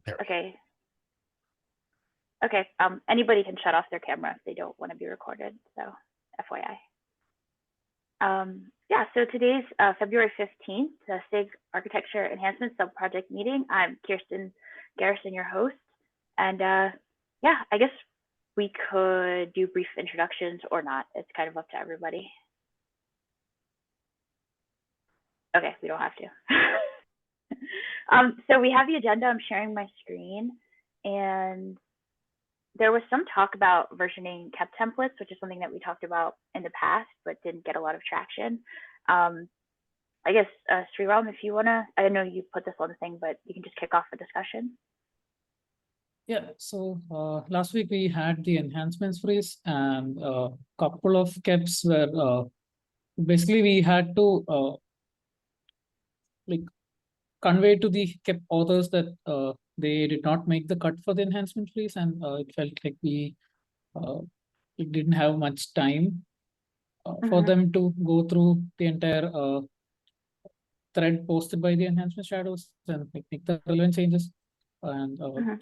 There we Okay. Okay. Anybody can shut off their camera if they don't want to be recorded. So, FYI. Yeah. So today's February 15th, the SIG Architecture Enhancement Subproject meeting. I'm Kirsten Garrison, your host, and yeah, I guess we could do brief introductions or not. It's kind of up to everybody. Okay, we don't have to. So we have the agenda. I'm sharing my screen, and there was some talk about versioning kept templates, which is something that we talked about in the past, but didn't get a lot of traction. I guess, Sriram, if you wanna, I know you put this on the thing, but you can just kick off the discussion. Yeah, so last week we had the enhancements freeze and a couple of keps where basically we had to like convey to the kep authors that they did not make the cut for the enhancement freeze, and it felt like uh, we didn't have much time for them to go through the entire thread posted by the enhancement shadows and make the relevant changes. And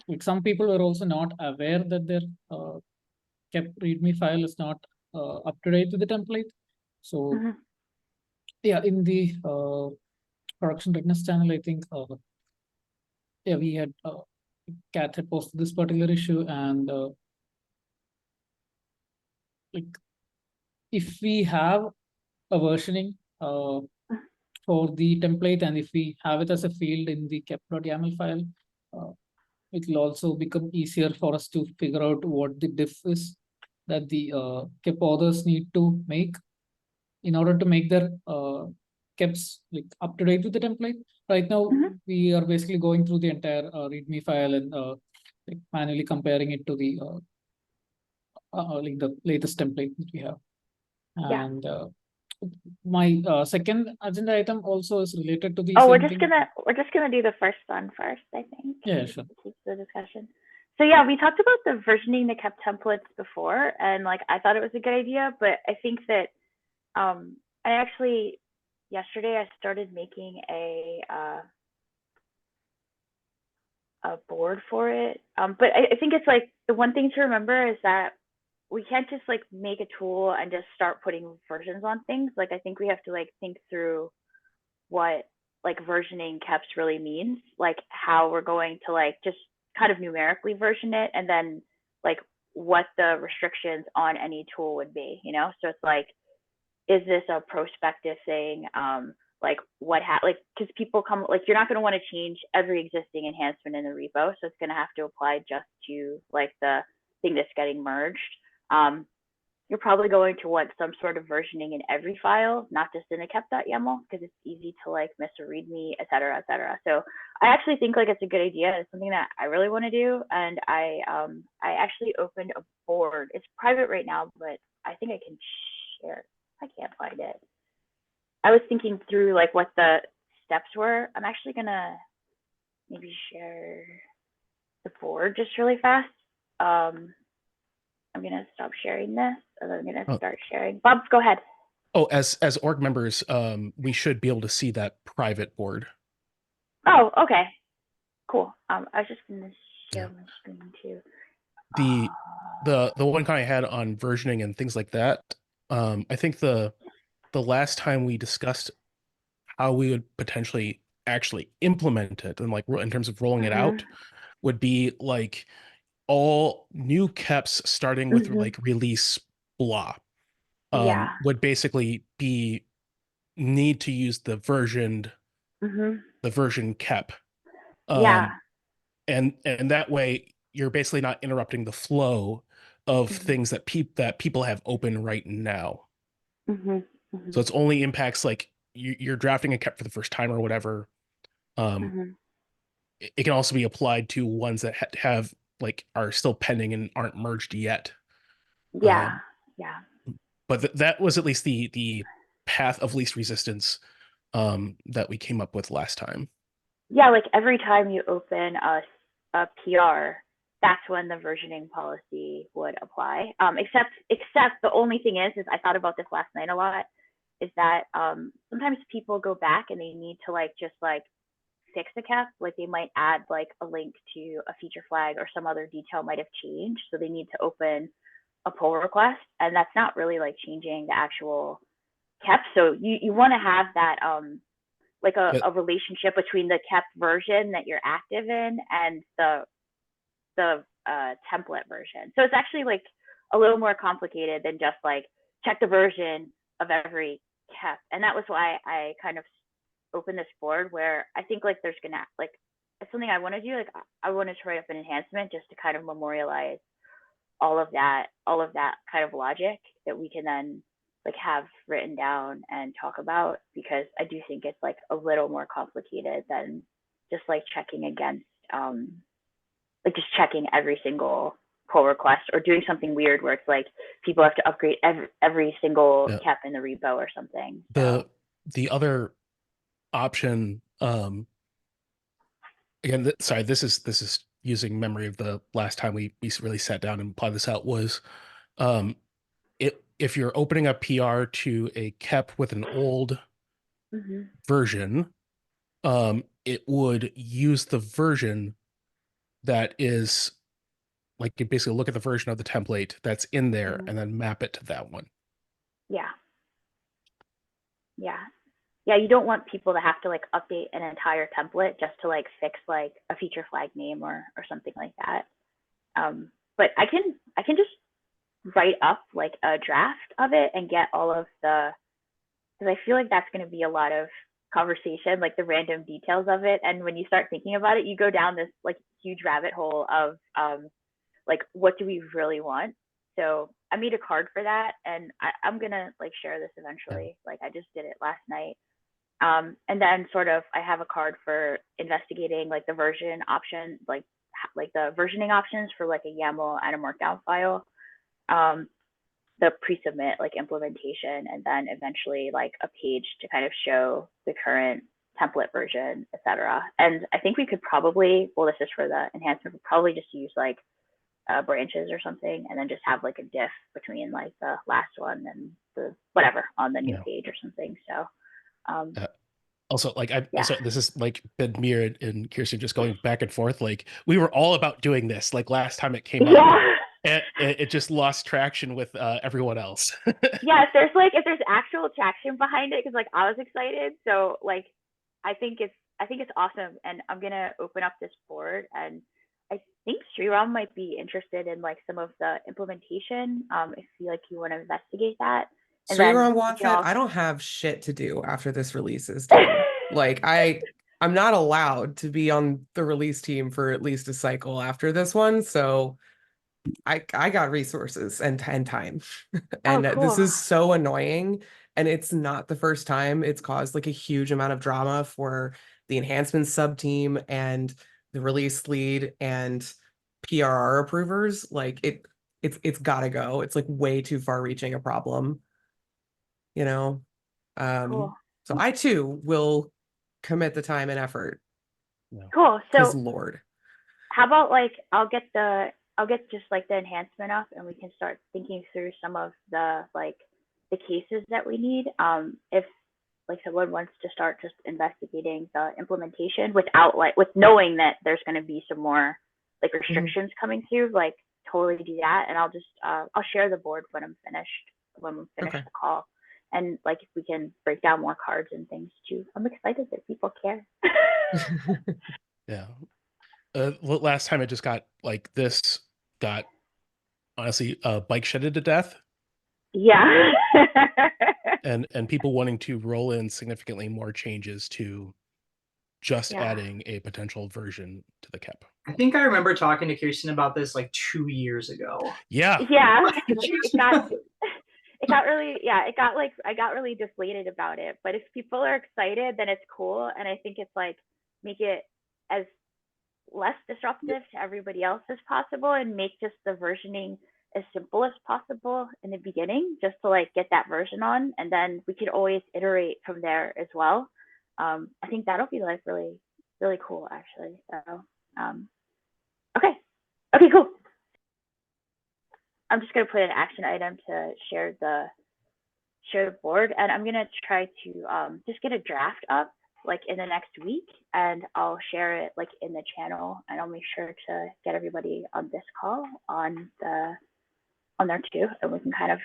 like some people were also not aware that their kept readme file is not up to date with the template. So yeah, in the production readiness channel, I think yeah, we had Kat had posted this particular issue, and like if we have a versioning for the template, and if we have it as a field in the kept.yaml file, uh, it will also become easier for us to figure out what the diff is that the kep authors need to make in order to make their keps like up to date with the template. Right now, we are basically going through the entire README file and like manually comparing it to the like the latest template that we have. Yeah. And my second agenda item also is related to the Oh, same we're thing. just gonna do the first one first, I think. Yeah, sure. Keep the discussion. So yeah, we talked about the versioning the kept templates before, and like I thought it was a good idea, but I think that I actually yesterday I started making a board for it. But I think it's like the one thing to remember is that we can't just like make a tool and just start putting versions on things. Like I think we have to like think through what like versioning keps really means, like how we're going to like just kind of numerically version it, and then like what the restrictions on any tool would be, you know? So it's like, is this a prospective thing? Like like because people come like you're not going to want to change every existing enhancement in the repo, so it's going to have to apply just to like the thing that's getting merged. You're probably going to want some sort of versioning in every file, not just in a kept.yaml, because it's easy to like miss a readme, et cetera, et cetera. So I actually think like it's a good idea. It's something that I really want to do, and I actually opened a board. It's private right now, but I think I can share. I can't find it. I was thinking through like what the steps were. I'm actually gonna maybe share the board just really fast. I'm gonna stop sharing this, and then I'm gonna start sharing. Bob, go ahead. Oh, as org members, we should be able to see that private board. Oh, okay, cool. I was just gonna share my screen too. The one kind I had on versioning and things like that. I think the last time we discussed how we would potentially actually implement it and like in terms of rolling it out would be like all new keps starting with like release blah would basically be need to use the version kep. Yeah. And that way you're basically not interrupting the flow of things that people have open right now. So it's only impacts like you're drafting a kep for the first time or whatever. It can also be applied to ones that have like are still pending and aren't merged yet. Yeah. But that was at least the path of least resistance that we came up with last time. Yeah, like every time you open a PR, that's when the versioning policy would apply. Except the only thing is I thought about this last night a lot, is that sometimes people go back and they need to like just like fix a cap, like they might add like a link to a feature flag or some other detail might have changed, so they need to open a pull request, and that's not really like changing the actual cap. So you want to have that like a relationship between the kept version that you're active in and the template version. So it's actually like a little more complicated than just like check the version of every kept. And that was why I kind of opened this board, where I think like there's gonna like it's something I want to do. Like I wanted to write up an enhancement just to kind of memorialize all of that kind of logic that we can then like have written down and talk about, because I do think it's like a little more complicated than just like checking against like just checking every single pull request, or doing something weird where it's like people have to upgrade every single cap in the repo or something. The other option, again, sorry, this is using memory of the last time we really sat down and plotted this out, was if you're opening a PR to a KEP with an old version, it would use the version that is like, you basically look at the version of the template that's in there and then map it to that one. Yeah. You don't want people to have to like update an entire template just to like fix like a feature flag name or something like that. But I can just write up like a draft of it and get all of the, because I feel like that's going to be a lot of conversation, like the random details of it. And when you start thinking about it, you go down this like huge rabbit hole of like, what do we really want? So I made a card for that, and I'm going to like share this eventually. Like I just did it last night. And then sort of I have a card for investigating like the version option, like the versioning options for like a YAML and a markdown file, the pre-submit like implementation, and then eventually like a page to kind of show the current template version, etc. And I think we could probably, well, this is for the enhancement, we'll probably just use like branches or something, and then just have like a diff between like the last one and the whatever on the new page or something. So also, like also, this is like been me and Kirsten just going back and forth. Like we were all about doing this like last time it came up, and it just lost traction with everyone else. Yeah, if there's actual traction behind it, because like I was excited, so like I think it's awesome, and I'm gonna open up this board, and I think Sriram might be interested in like some of the implementation. If you like, you want to investigate that. And Sriram wants it. I don't have shit to do after this release is done. Like I'm not allowed to be on the release team for at least a cycle after this one, so I got resources and time. And cool. This is so annoying, and it's not the first time it's caused like a huge amount of drama for the enhancements sub team and the release lead and PRR approvers. Like it's gotta go. It's like way too far reaching a problem, you know. Cool. So I too will commit the time and effort. Cool. So Lord, how about like I'll get just like the enhancement up, and we can start thinking through some of the like the cases that we need. If like someone wants to start just investigating the implementation without like with knowing that there's going to be some more like restrictions coming through, like totally do that. And I'll just I'll share the board when I'm finished the call, and like if we can break down more cards and things too. I'm excited that people care. Yeah. Last time it just got like this got honestly bike shedded to death. Yeah. and people wanting to roll in significantly more changes to just adding a potential version to the KEP. I think I remember talking to Kirsten about this like 2 years ago. Yeah. It got I got really deflated about it. But if people are excited, then it's cool. And I think it's like make it as less disruptive to everybody else as possible, and make just the versioning as simple as possible in the beginning, just to like get that version on, and then we could always iterate from there as well. I think that'll be like really, really cool actually. So okay, cool. I'm just gonna put an action item to share the board, and I'm gonna try to just get a draft up, like in the next week, and I'll share it like in the channel, and I'll make sure to get everybody on this call on there too, and we can kind of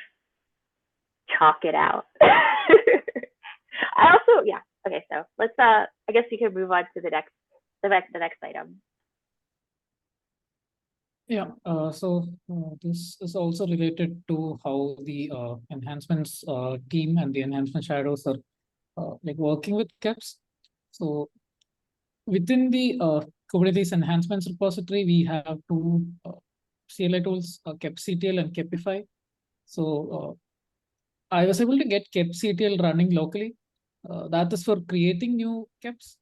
chalk it out. I also, yeah, okay, so let's I guess we can move on to the next item. Yeah, so this is also related to how the enhancements team and the enhancement shadows are like working with KEPs. So within the Kubernetes enhancements repository, we have two CLI tools, kepctl and kepify. So I was able to get kepctl running locally. That is for creating new keps.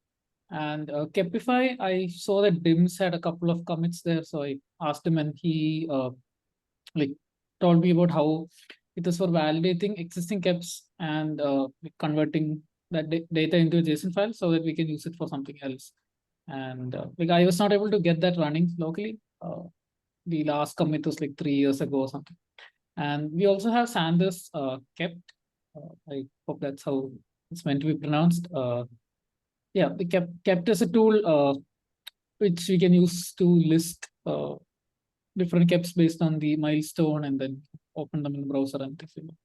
And Kepify, I saw that Dims had a couple of commits there, so I asked him, and he like told me about how it is for validating existing keps and converting that data into a JSON file so that we can use it for something else. And like I was not able to get that running locally. The last commit was like 3 years ago or something. And we also have Sanders kept. I hope that's how it's meant to be pronounced. Yeah, the kept is a tool which we can use to list different keps based on the milestone and then open them in the browser and things like that.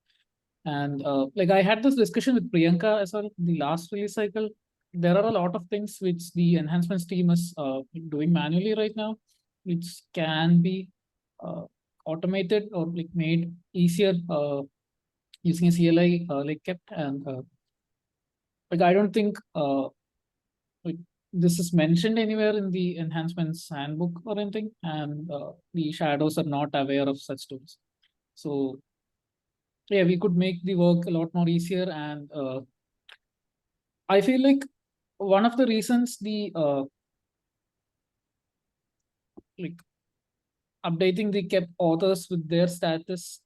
And like I had this discussion with Priyanka as well, the last release cycle. There are a lot of things which the enhancements team is doing manually right now, which can be automated or like made easier using a CLI like kept. And like I don't think like this is mentioned anywhere in the enhancements handbook or anything, and the shadows are not aware of such tools. So yeah, we could make the work a lot more easier. And I feel like one of the reasons the like updating the kept authors with their status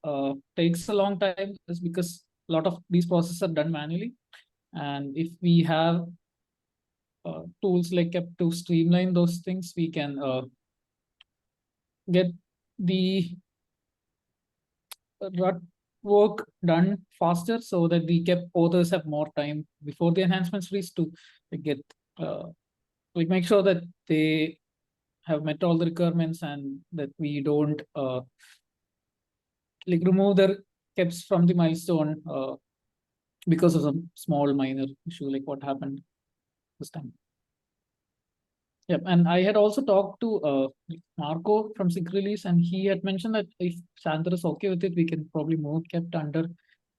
takes a long time is because a lot of these processes are done manually. And if we have tools like kept to streamline those things, we can get the work done faster so that the kept authors have more time before the enhancements release to get like make sure that they have met all the requirements and that we don't like remove their keps from the milestone because of some small minor issue like what happened this time. Yep, and I had also talked to Marco from SIG Release, and he had mentioned that if Sandra is okay with it, we can probably move kept under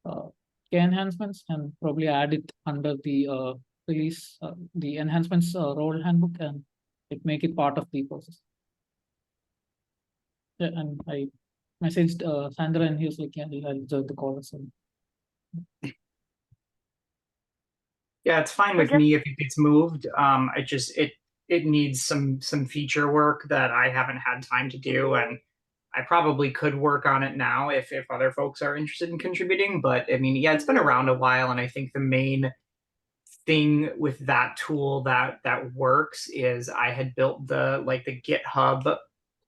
K enhancements and probably add it under the release, the enhancements role handbook, and like make it part of the process. Yeah, and I messaged Sandra, and he was like, "Yeah, I'll join the call." So. Yeah, it's fine with me if it gets moved. I just it needs some feature work that I haven't had time to do, and I probably could work on it now if other folks are interested in contributing. But I mean, yeah, it's been around a while, and I think the main thing with that tool that works is I had built the GitHub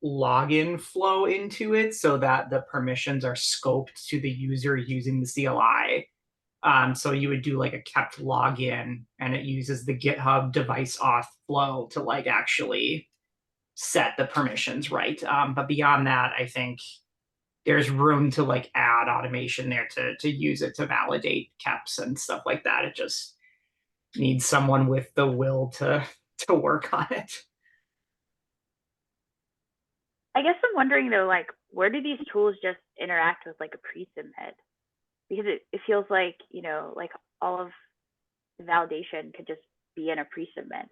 login flow into it so that the permissions are scoped to the user using the CLI. So you would do like a kept login, and it uses the GitHub device auth flow to like actually set the permissions right. But beyond that, I think there's room to like add automation there to use it to validate keps and stuff like that. It just needs someone with the will to work on it. I guess I'm wondering though, like, where do these tools just interact with like a pre-submit? Because it feels like, you know, like all of the validation could just be in a pre-submit.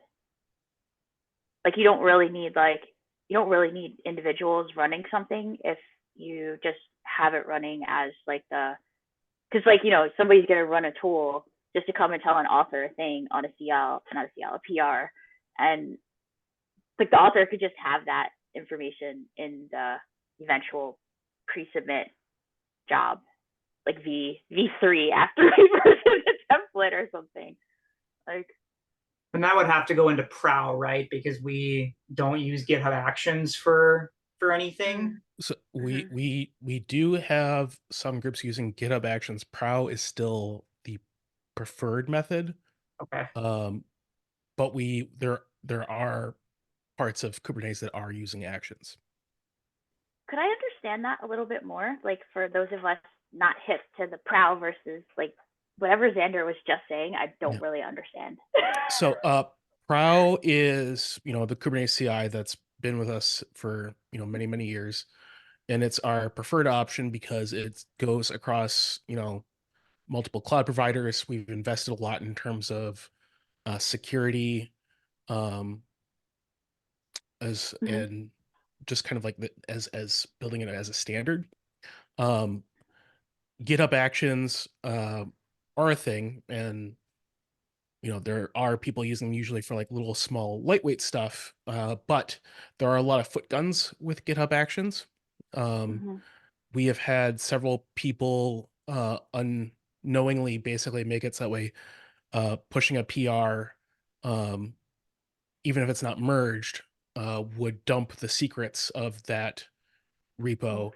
Like you don't really need individuals running something if you just have it running as like because like, you know, somebody's gonna run a tool just to come and tell an author a thing on a PR, and like the author could just have that information in the eventual pre-submit job, like V3 after we version the template or something. Like, and that would have to go into Prow, right? Because we don't use GitHub Actions for anything. So we do have some groups using GitHub Actions. Prow is still the preferred method. Okay. but there are parts of Kubernetes that are using actions. Could I understand that a little bit more? Like for those of us not hip to the prow versus like whatever Xander was just saying, I don't really understand. So prow is, the Kubernetes CI that's been with us for, many, many years. And it's our preferred option because it goes across, multiple cloud providers. We've invested a lot in terms of security, and just kind of like as building it as a standard. GitHub Actions are a thing, and there are people using them usually for like little small lightweight stuff, but there are a lot of foot guns with GitHub Actions. We have had several people unknowingly basically make it so that way pushing a PR, even if it's not merged, would dump the secrets of that repo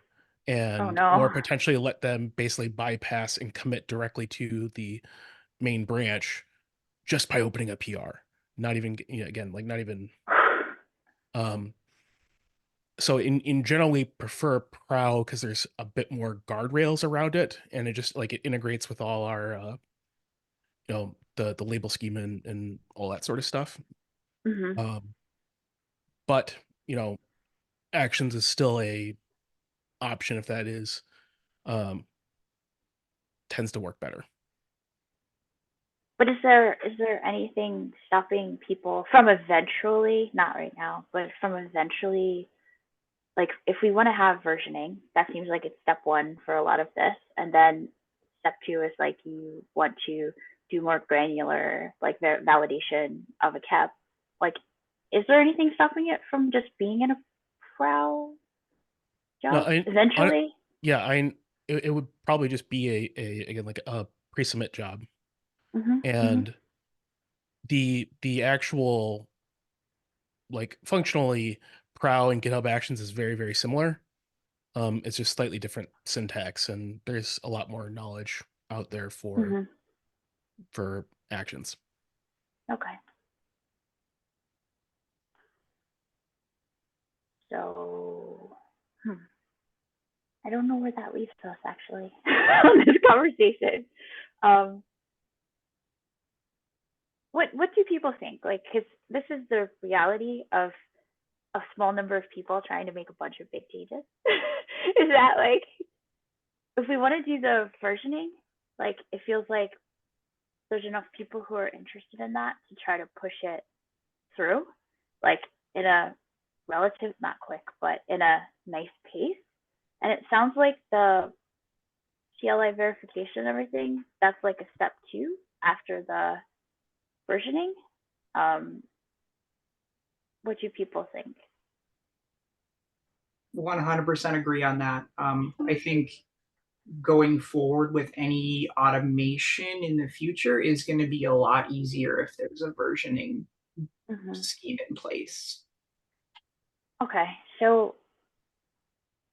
and or potentially let them basically bypass and commit directly to the main branch just by opening a PR. Not even, again, like not even. So in general, we prefer Prow because there's a bit more guardrails around it, and it just like it integrates with all our, the label schema and all that sort of stuff. But Actions is still a option if that is tends to work better. But is there anything stopping people from eventually, not right now, but from eventually, like if we want to have versioning, that seems like it's step one for a lot of this. And then step two is like you want to do more granular, like validation of a KEP. Like, is there anything stopping it from just being in a prow job eventually? It would probably just be again like a pre-submit job. And the actual like functionally Prow and GitHub Actions is very, very similar. It's just slightly different syntax, and there's a lot more knowledge out there for Actions. Okay. So, I don't know where that leaves us actually on this conversation. What do people think? Like, because this is the reality of a small number of people trying to make a bunch of big changes. Is that like, if we want to do the versioning, like it feels like there's enough people who are interested in that to try to push it through, like in a relative, not quick, but in a nice pace. And it sounds like the CLI verification and everything, that's like a step two after the versioning. What do people think? 100% agree on that. I think going forward with any automation in the future is going to be a lot easier if there's a versioning scheme in place. Okay, so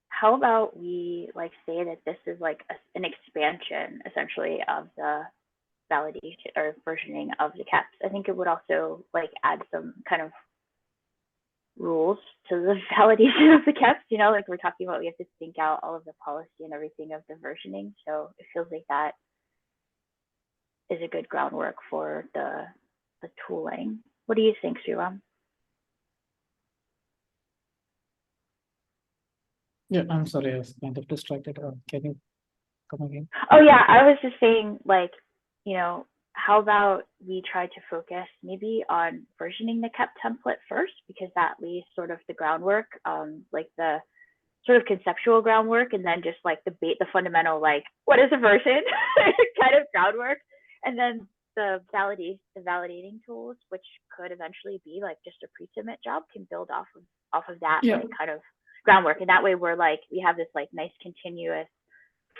how about we like say that this is like an expansion essentially of the validation or versioning of the KEPs. I think it would also like add some kind of rules to the validation of the KEPs, like we're talking about, we have to think out all of the policy and everything of the versioning. So it feels like that is a good groundwork for the tooling. What do you think, Sriram? Yeah, I'm sorry, I was kind of distracted. Can you come again? Oh yeah, I was just saying, like, how about we try to focus maybe on versioning the KEP template first, because that lays sort of the groundwork, like the sort of conceptual groundwork, and then just like the fundamental, like what is a version kind of groundwork, and then the validating tools, which could eventually be like just a pre-submit job, can build off of that like kind of groundwork, and that way we're like we have this like nice continuous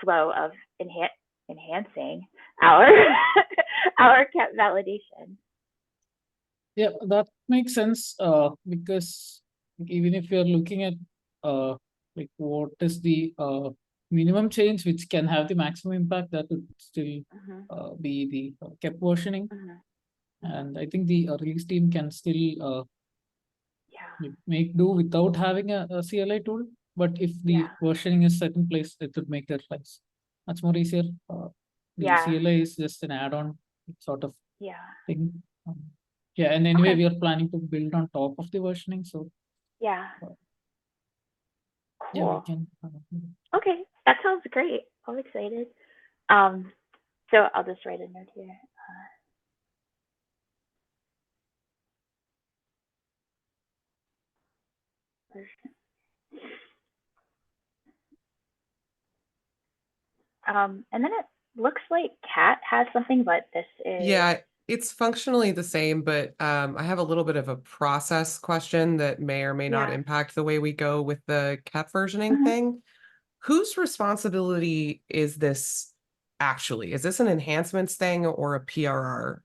flow of enhancing our our KEP validation. Yeah, that makes sense. Because even if you're looking at like what is the minimum change which can have the maximum impact, that would still be the KEP versioning. And I think the release team can still Yeah. make do without having a CLI tool. But if the Yeah. versioning is set in place, it would make their lives much more easier. The Yeah. CLI is just an add-on sort of Yeah. thing. Yeah, and anyway, Okay. we are planning to build on top of the versioning, so Yeah. yeah, we Cool. can. Okay, that sounds great. I'm excited. So I'll just write a note here. And then it looks like Cat has something, but this is Yeah, it's functionally the same, but I have a little bit of a process question that may or may not Yeah. impact the way we go with the CAP versioning Mhm. thing. Whose responsibility is this actually? Is this an enhancements thing or a PRR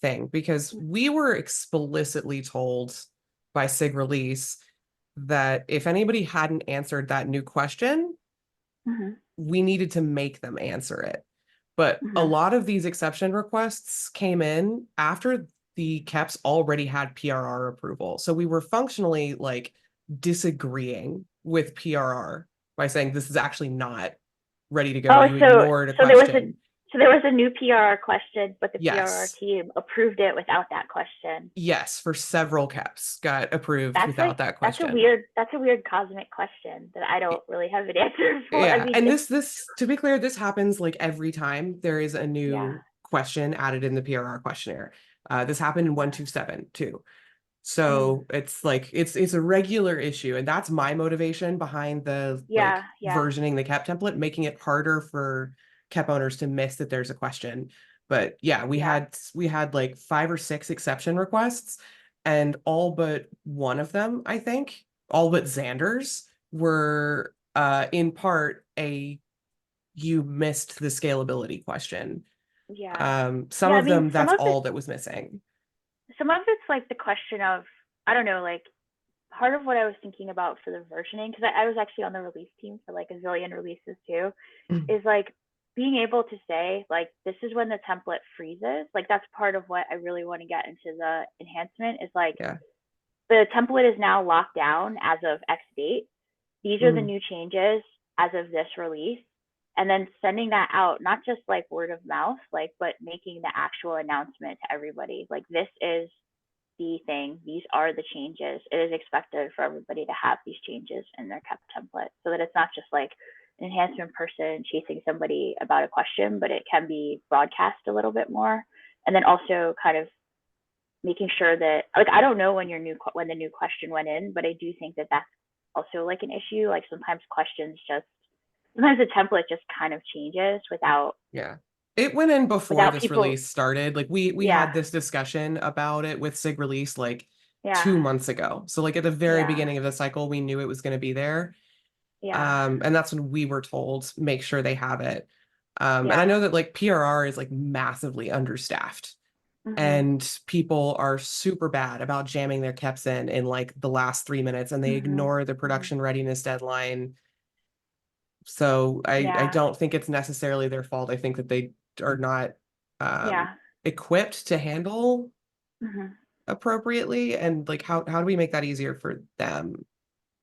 thing? Because we were explicitly told by SIG release that if anybody hadn't answered that new question, Mhm. we needed to make them answer it. But a Mhm. lot of these exception requests came in after the KEPs already had PRR approval. So we were functionally like disagreeing with PRR by saying this is actually not ready to go. Oh, You ignored a so there was a question. new PRR question, but the PRR Yes. team approved it without that question. Yes, for several KEPs got approved That's without that that's a question. weird cosmic question that I don't really have an answer for. I Yeah, mean, and this to be clear, this happens like every time there is a Yeah. new question added in the PRR questionnaire. This happened in 127 too. So it's like it's a regular issue, and that's my motivation behind the Yeah, yeah. versioning the CAP template, making it harder for CAP owners to miss that there's a question. But yeah, we Yeah. had like 5 or 6 exception requests, and all but one of them, I think, all but Xander's were in part you missed the scalability question. Yeah. Some Yeah, I of mean, them, that's all that was missing. some of it's like the question of, I don't know, like part of what I was thinking about for the versioning, because I was actually on the release team for like a zillion releases too, is like being able to say like this is when the template freezes. Like that's part of what I really want to get into the enhancement is like Yeah. the template is now locked down as of X date. These are the new changes as of this release. And then sending that out, not just like word of mouth, like, but making the actual announcement to everybody. Like this is the thing. These are the changes. It is expected for everybody to have these changes in their CAP template so that it's not just like an enhancement person chasing somebody about a question, but it can be broadcast a little bit more. And then also kind of making sure that like I don't know when the new question went in, but I do think that that's also like an issue. Like sometimes the template just kind of changes without It went in before this people. release started. Like we Yeah. had this discussion about it with SIG release like Yeah. 2 months ago. So like at the very Yeah. beginning of the cycle, we knew it was going to be there. Yeah. And that's when we were told make sure they have it. And Yeah. I know that like PRR is like massively understaffed. And people are super bad about jamming their keps in like the last 3 minutes, and they ignore the production readiness deadline. So I Yeah. don't think it's necessarily their fault. I think that they are not Yeah. equipped to handle Mhm. appropriately. And like how do we make that easier for them?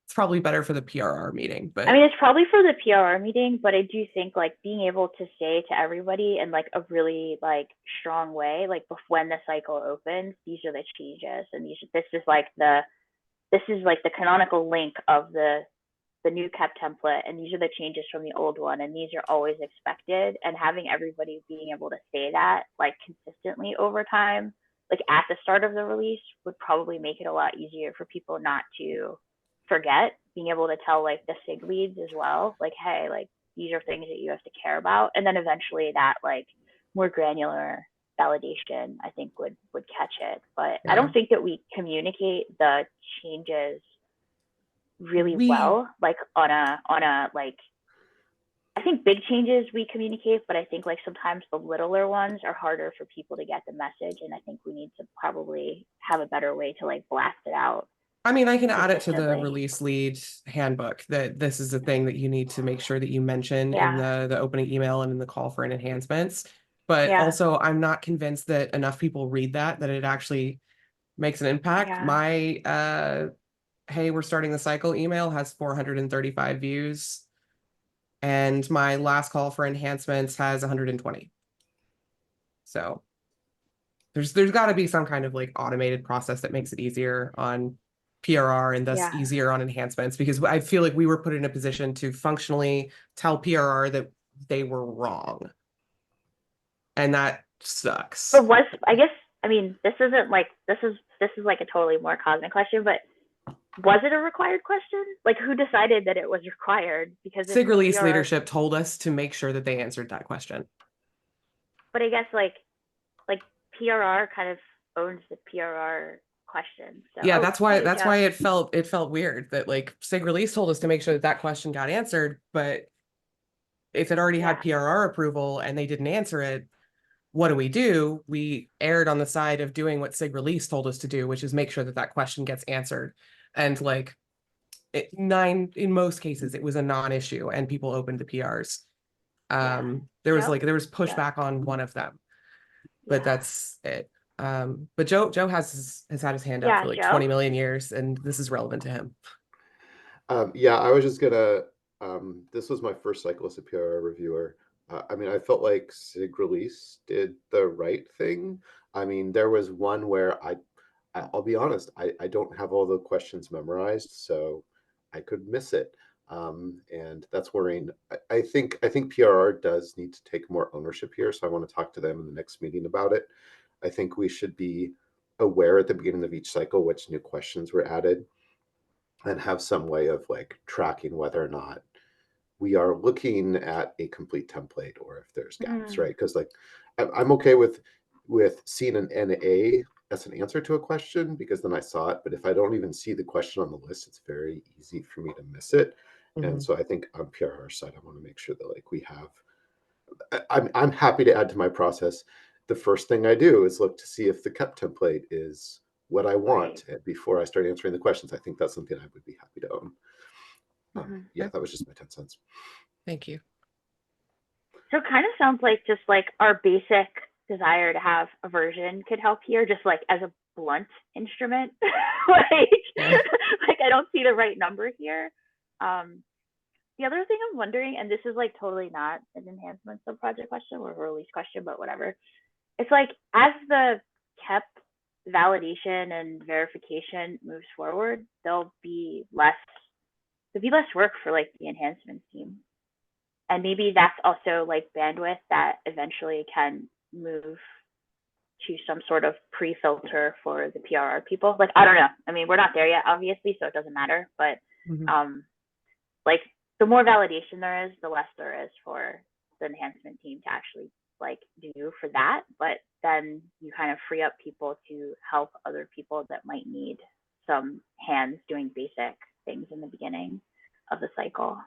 It's probably better for the PRR meeting, I but mean, it's probably for the PRR meeting, but I do think like being able to say to everybody in like a really like strong way, like when the cycle opens, these are the changes, and this is like the canonical link of the new CAP template, and these are the changes from the old one, and these are always expected. And having everybody being able to say that like consistently over time, like at the start of the release, would probably make it a lot easier for people not to forget. Being able to tell like the SIG leads as well, like, hey, like these are things that you have to care about, and then eventually that like more granular validation, I think would catch it. But I don't think that we communicate the changes really well, like on a like I think big changes we communicate, but I think like sometimes the littler ones are harder for people to get the message, and I think we need to probably have a better way to like blast it out. I mean, I can add it to the consistently. release lead handbook that this is a thing that you need to make sure that you mention in Yeah. the opening email and in the call for an enhancements. but Yeah. also I'm not convinced that enough people read that it actually makes an impact. Yeah. My hey, we're starting the cycle email has 435 views, and my last call for enhancements has 120. So there's got to be some kind of like automated process that makes it easier on PRR and thus Yeah. easier on enhancements, because I feel like we were put in a position to functionally tell PRR that they were wrong. And that sucks. But I mean, this isn't like, this is like a totally more cosmic question, but was it a required question? Like, who decided that it was required? Because SIG release PRR, leadership told us to make sure that they answered that question. but I guess like PRR kind of owns the PRR question. So Yeah, that's why Joe. it felt weird that like SIG release told us to make sure that question got answered, but if it already had PRR approval and they didn't answer it, what do? We erred on the side of doing what SIG release told us to do, which is make sure that question gets answered. And like in most cases, it was a non-issue and people opened the PRs. There was pushback on one of them, but that's it. But Joe has had his hand up for like Joe? 20 million years, and this is relevant to him. Yeah, I was just gonna, this was my first cycle as a PRR reviewer. I mean, I felt like SIG release did the right thing. I mean, there was one where I'll be honest, I don't have all the questions memorized, so I could miss it. And that's worrying. I think PRR does need to take more ownership here, so I want to talk to them in the next meeting about it. I think we should be aware at the beginning of each cycle which new questions were added, and have some way of like tracking whether or not we are looking at a complete template or if there's gaps, right? Because like I'm okay with seeing an NA as an answer to a question, because then I saw it. But if I don't even see the question on the list, it's very easy for me to miss it. And so I think on PRR side, I want to make sure that like we have, I'm happy to add to my process. The first thing I do is look to see if the kept template is what I want before I start answering the questions. I think that's something I would be happy to own. Yeah, that was just my 10 cents. Thank you. So it kind of sounds like just like our basic desire to have a version could help here, just like as a blunt instrument. Like I don't see the right number here. The other thing I'm wondering, and this is like totally not an enhancement subproject question or a release question, but whatever. It's like as the kept validation and verification moves forward, there'll be less work for like the enhancements team. And maybe that's also like bandwidth that eventually can move to some sort of pre-filter for the PRR people. Like, I don't know. I mean, we're not there yet, obviously, so it doesn't matter. But like the more validation there is, the less there is for the enhancement team to actually like do for that. But then you kind of free up people to help other people that might need some hands doing basic things in the beginning of the cycle.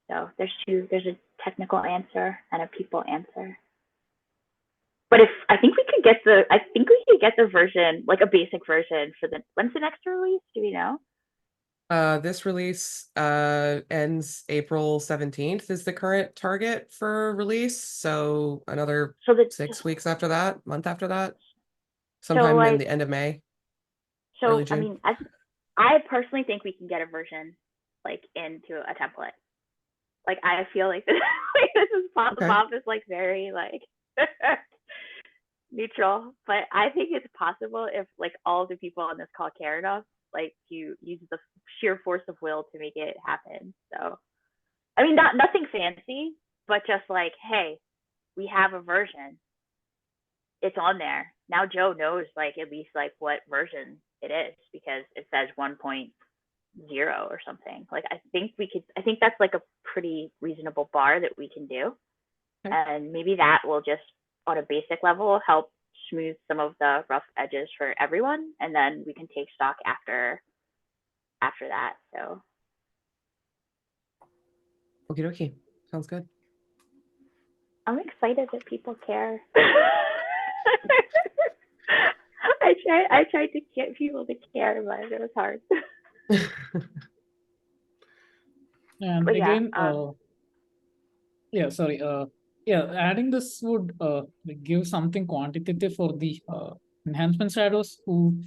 So there's a technical answer and a people answer. But I think we could get the version, like a basic version for when's the next release? Do we know? This release ends April 17th is the current target for release. So another 6 weeks after that, month after that, sometime in the end of May. So I mean, I personally think we can get a version like into a template. Like I feel like this is Bob is like very like neutral, but I think it's possible if like all of the people on this call care enough, like to use the sheer force of will to make it happen. So, I mean, nothing fancy, but just like, hey, we have a version. It's on there. Now Joe knows like at least like what version it is because it says 1.0 or something. Like I think that's like a pretty reasonable bar that we can do. And maybe that will just on a basic level help smooth some of the rough edges for everyone, and then we can take stock after that. So okie dokie, sounds good. I'm excited that people care. I tried to get people to care, but it was hard. And but again, yeah, sorry. Yeah, adding this would like give something quantitative for the enhancement shadows who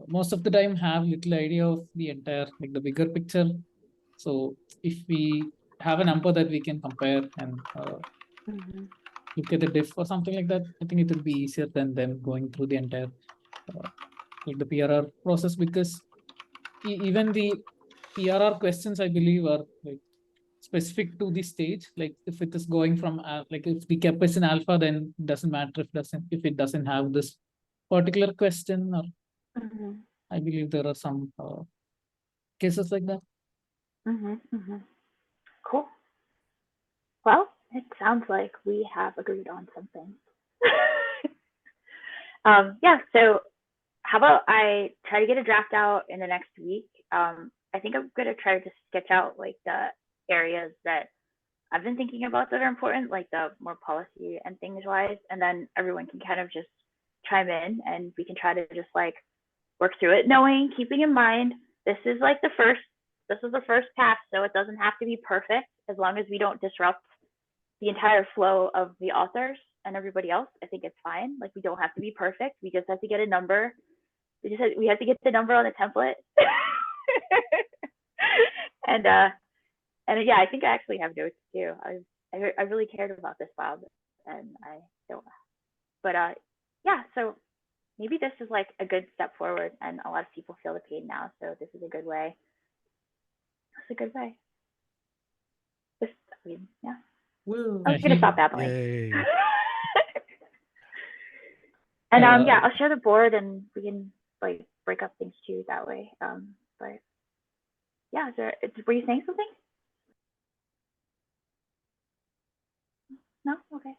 most of the time have little idea of the entire, like the bigger picture. So if we have a number that we can compare and Mhm. look at the diff or something like that, I think it would be easier than them going through the entire like the PRR process, because even the PRR questions, I believe, are like specific to the stage. Like if it is going from like if the cap is in alpha, then it doesn't matter if it doesn't have this particular question. Or Mhm. I believe there are some cases like that. Mhm. Mhm. Cool. Well, it sounds like we have agreed on something. Yeah. So how about I try to get a draft out in the next week? I think I'm gonna try to sketch out like the areas that I've been thinking about that are important, like the more policy and things wise, and then everyone can kind of just chime in and we can try to just like work through it, knowing, keeping in mind, this is the first pass, so it doesn't have to be perfect as long as we don't disrupt the entire flow of the authors and everybody else. I think it's fine. Like we don't have to be perfect. We just have to get a number. We have to get the number on the template. and yeah, I think I actually have notes too. I really cared about this, Bob, and I don't. But yeah. So maybe this is like a good step forward, and a lot of people feel the pain now. So this is a good way. It's a good way. Just, I mean, yeah. Woo. I'm just gonna stop babbling. Yay. And yeah, I'll share the board, and we can like break up things too that way. But yeah, were you saying something? No? Okay.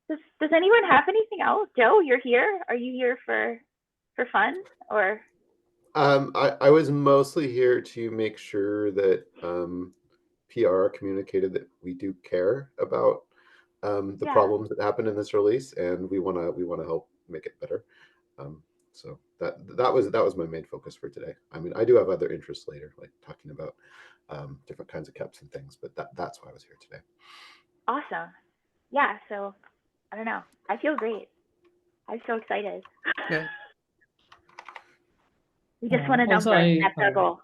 Does anyone have anything else? Joe, you're here. Are you here for fun or? I was mostly here to make sure that PR communicated that we do care about the Yeah. problems that happened in this release, and we wanna help make it better. So that was my main focus for today. I mean, I do have other interests later, like talking about different kinds of caps and things, but that's why I was here today. Awesome. Yeah. So I don't know. I feel great. I'm so excited. Yeah. We just want a Also, number. That's our goal.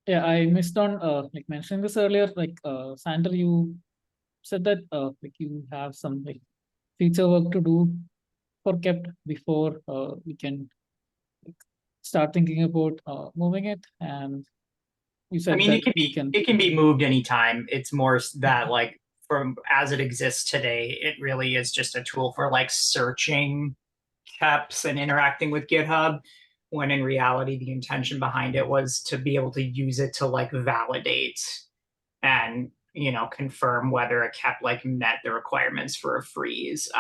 yeah, I missed on like mentioning this earlier. Like Sandra, you said that like you have some like feature work to do for kept before we can like, start thinking about moving it. And you said I mean, that we can. it can be moved anytime. It's more that like from as it exists today, it really is just a tool for like searching keps and interacting with GitHub, when in reality the intention behind it was to be able to use it to like validate and confirm whether a kep like met the requirements for a freeze.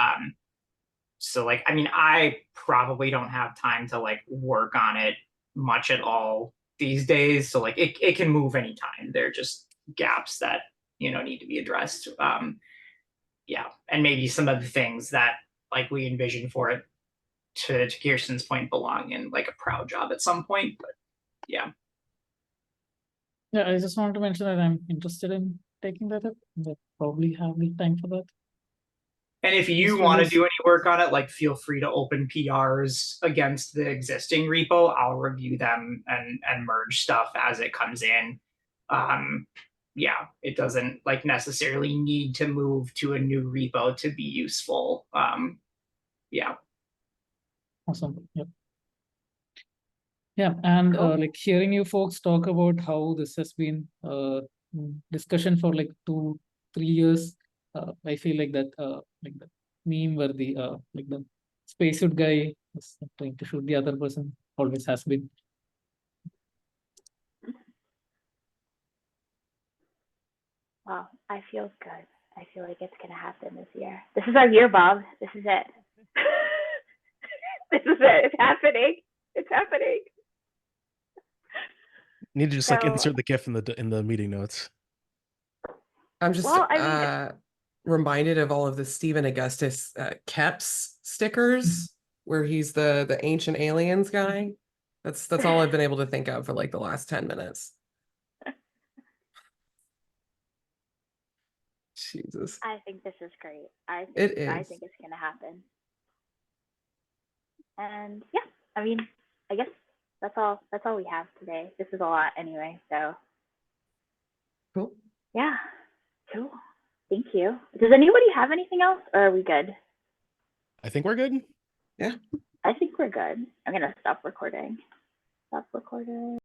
So like I mean I probably don't have time to like work on it much at all these days. So like it can move anytime. They're just gaps that need to be addressed. Yeah, and maybe some of the things that like we envision for it to Kirsten's point belong in like a proud job at some point. But yeah. Yeah, I just wanted to mention that I'm interested in taking that up. But probably have the time for that. And if you want to do any work on it, like feel free to open PRs against the existing repo. I'll review them and merge stuff as it comes in. Yeah, it doesn't like necessarily need to move to a new repo to be useful. Yeah. Awesome. Yep. Yeah, and Cool. like hearing you folks talk about how this has been discussion for like 2-3 years, I feel like that like the meme where the like the spacesuit guy is trying to shoot the other person always has been. Wow, I feel good. I feel like it's gonna happen this year. This is our year, Bob. This is it. This is it. It's happening. It's happening. Need to just like So- insert the GIF in the meeting notes. I'm just Well, I mean- reminded of all of the Stephen Augustus Keps stickers where he's the ancient aliens guy. That's all I've been able to think of for like the last 10 minutes. Jesus. I think this is great. I It think is. it's gonna happen. And yeah, I mean, I guess that's all we have today. This is a lot anyway, so Cool. yeah. Cool. Thank you. Does anybody have anything else, or are we good? I think we're good. I think we're good. I'm gonna stop recording. Stop recording.